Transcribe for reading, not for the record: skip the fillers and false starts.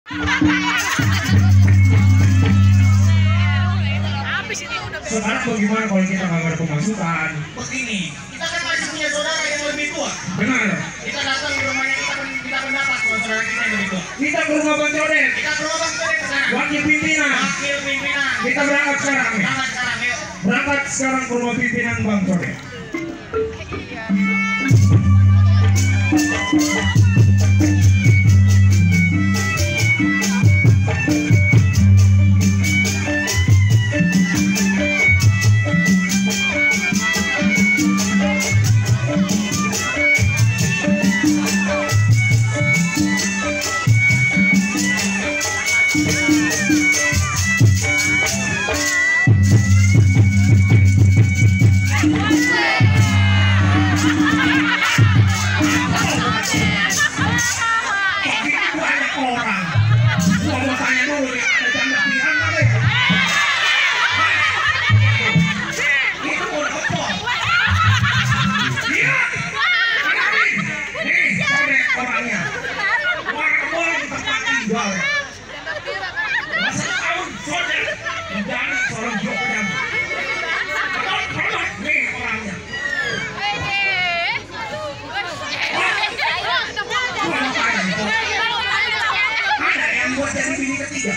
Sekarang bagaimana kalau kita nggak ada pemasukan? Begini, kita kan masih punya saudara yang lebih tua. Benar. Kita datang di rumahnya, kita pendapat kalau saudara kita yang lebih tua. Kita ke rumah Bang Codet. Kita ke rumah Bang Codet sekarang. Wakil pimpinan. Wakil pimpinan. Kita berangkat sekarang. Berangkat sekarang, yuk. Berangkat sekarang ke rumah pimpinan Bang Codet. Buat jadi bini ketiga.